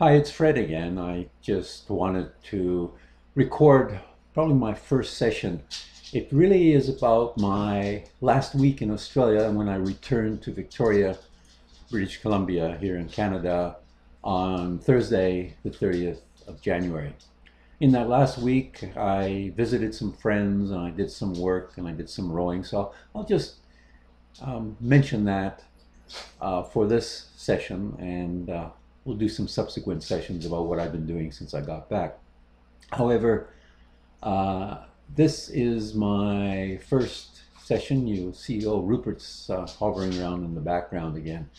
Hi, it's Fred again. I just wanted to record probably my first session. It really is about my last week in Australia and when I returned to Victoria, British Columbia, here in Canada on Thursday, the 30th of January. In that last week, I visited some friends and I did some work and I did some rowing. So I'll just mention that for this session, and we'll do some subsequent sessions about what I've been doing since I got back. However, this is my first session. You'll see Rupert's hovering around in the background again.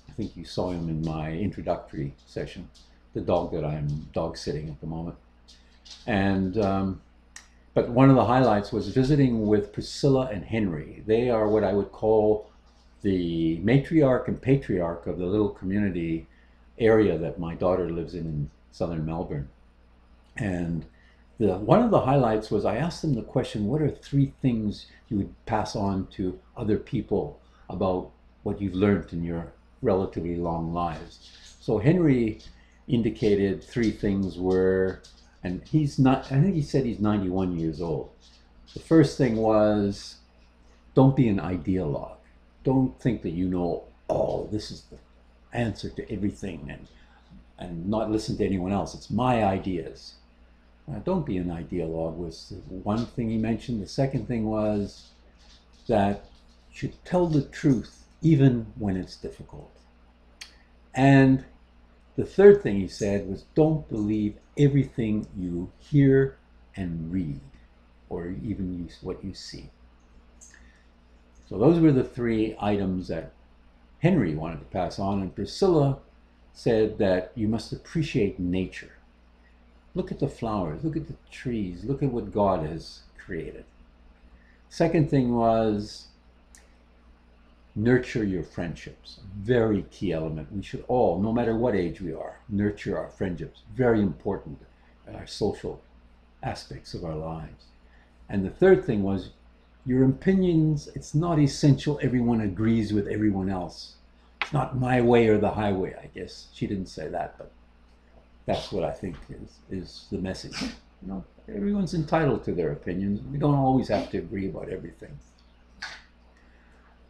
I think you saw him in my introductory session, the dog that I'm dog sitting at the moment. And but one of the highlights was visiting with Priscilla and Henry. They are what I would call the matriarch and patriarch of the little community area that my daughter lives in southern Melbourne. And one of the highlights was I asked them the question, what are three things you would pass on to other people about what you've learned in your relatively long lives? So Henry indicated three things were, and he's not, I think he said he's 91 years old. The first thing was, don't be an ideologue. Don't think that you know, oh, this is the answer to everything, and not listen to anyone else. It's my ideas. Don't be an ideologue was one thing he mentioned. The second thing was that you should tell the truth even when it's difficult. And the third thing he said was don't believe everything you hear and read, or even what you see. So those were the three items that Henry wanted to pass on, and Priscilla said that you must appreciate nature. Look at the flowers, look at the trees, look at what God has created. Second thing was nurture your friendships. Very key element. We should all, no matter what age we are, nurture our friendships. Very important in our social aspects of our lives. And the third thing was your opinions, it's not essential everyone agrees with everyone else. It's not my way or the highway, I guess. She didn't say that, but that's what I think is the message. You know, everyone's entitled to their opinions. We don't always have to agree about everything.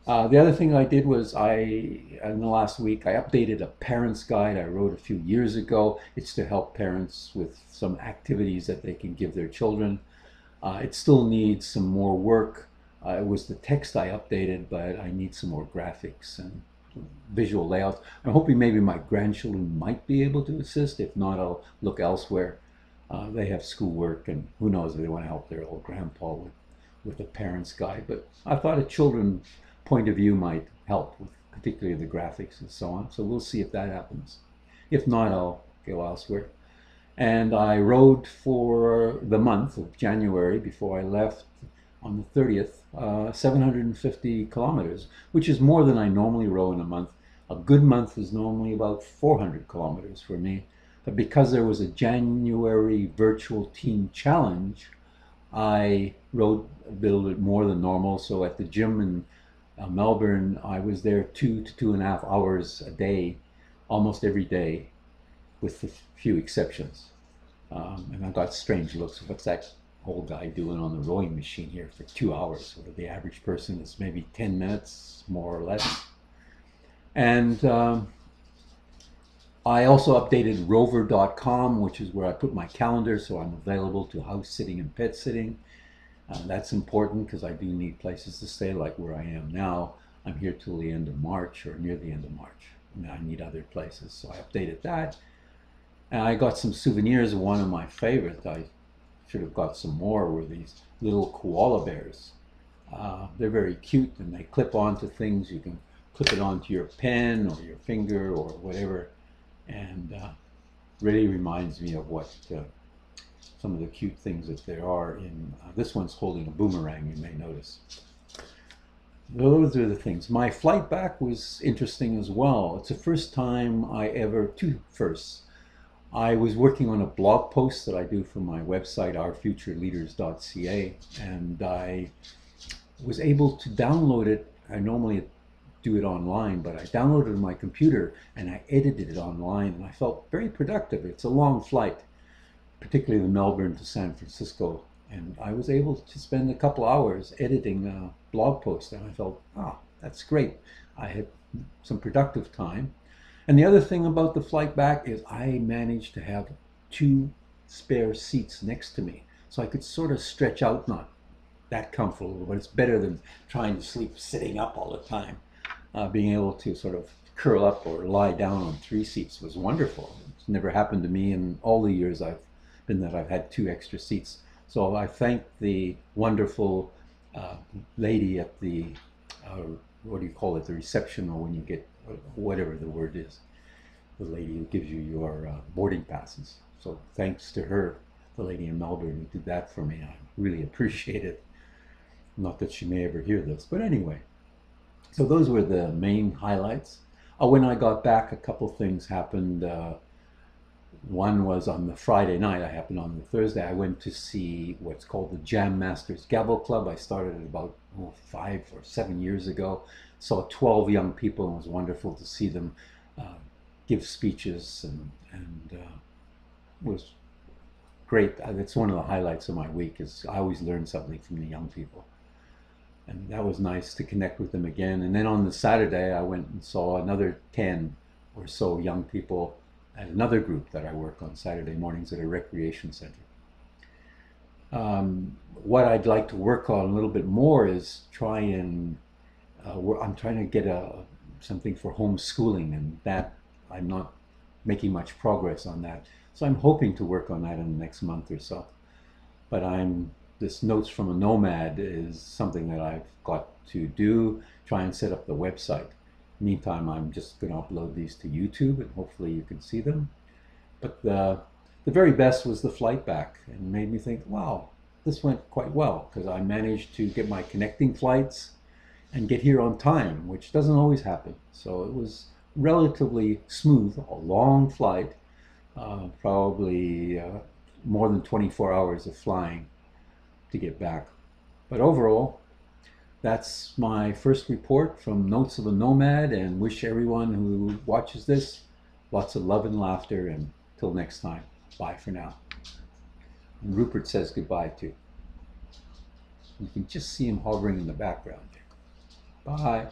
The other thing I did was in the last week, I updated a parent's guide I wrote a few years ago. It's to help parents with some activities that they can give their children. It still needs some more work. It was the text I updated, but I need some more graphics and visual layouts. I'm hoping maybe my grandchildren might be able to assist. If not, I'll look elsewhere. They have schoolwork, and who knows if they want to help their old grandpa with a parent's guide. But I thought a children's point of view might help, with particularly the graphics and so on. So we'll see if that happens. If not, I'll go elsewhere. And I rode for the month of January before I left on the 30th, 750 kilometers, which is more than I normally row in a month. A good month is normally about 400 kilometers for me. But because there was a January virtual team challenge, I rode a little bit more than normal. So at the gym in Melbourne, I was there 2 to 2.5 hours a day, almost every day, with a few exceptions. And I got strange looks. What's that old guy doing on the rowing machine here for 2 hours? Where the average person is maybe 10 minutes, more or less. And I also updated Rover.com, which is where I put my calendar, so I'm available to house sitting and pet sitting. That's important because I do need places to stay, like where I am now. I'm here till the end of March, or near the end of March. And I need other places, so I updated that. And I got some souvenirs. One of my favorites, I should have got some more, were these little koala bears. They're very cute, and they clip onto things. You can clip it onto your pen or your finger or whatever. And really reminds me of what some of the cute things that there are in, this one's holding a boomerang, you may notice. Those are the things. My flight back was interesting as well. It's the first time I ever, two firsts. I was working on a blog post that I do for my website, ourfutureleaders.ca, and I was able to download it. I normally do it online, but I downloaded it on my computer and I edited it online, and I felt very productive. It's a long flight, particularly the Melbourne to San Francisco, and I was able to spend a couple hours editing a blog post, and I felt, ah, that's great. I had some productive time. And the other thing about the flight back is I managed to have 2 spare seats next to me, so I could sort of stretch out, not that comfortable, but it's better than trying to sleep sitting up all the time. Being able to sort of curl up or lie down on 3 seats was wonderful. It's never happened to me in all the years I've been that I've had 2 extra seats. So I thank the wonderful lady at the, what do you call it, the reception, or when you get, whatever the word is, the lady who gives you your boarding passes. So thanks to her, the lady in Melbourne, who did that for me. I really appreciate it. Not that she may ever hear this, but anyway. So those were the main highlights. When I got back, a couple things happened. One was on the Friday night. I happened on the Thursday. I went to see what's called the Jam Masters Gavel Club. I started it about 5 or 7 years ago. Saw 12 young people, and it was wonderful to see them give speeches, and it was great. It's one of the highlights of my week. Is I always learn something from the young people, and that was nice to connect with them again. And then on the Saturday, I went and saw another 10 or so young people at another group that I work on Saturday mornings at a recreation center. What I'd like to work on a little bit more is try and I'm trying to get something for homeschooling, and that I'm not making much progress on that. So I'm hoping to work on that in the next month or so. But this Notes from a Nomad is something that I've got to do, try and set up the website. Meantime, I'm just going to upload these to YouTube, and hopefully you can see them. But the very best was the flight back, and made me think, wow, this went quite well, because I managed to get my connecting flights and get here on time, which doesn't always happen. So it was relatively smooth, a long flight, probably more than 24 hours of flying to get back. But overall, that's my first report from Notes of a Nomad, and wish everyone who watches this lots of love and laughter, and till next time, bye for now. And Rupert says goodbye too. You can just see him hovering in the background there. Bye.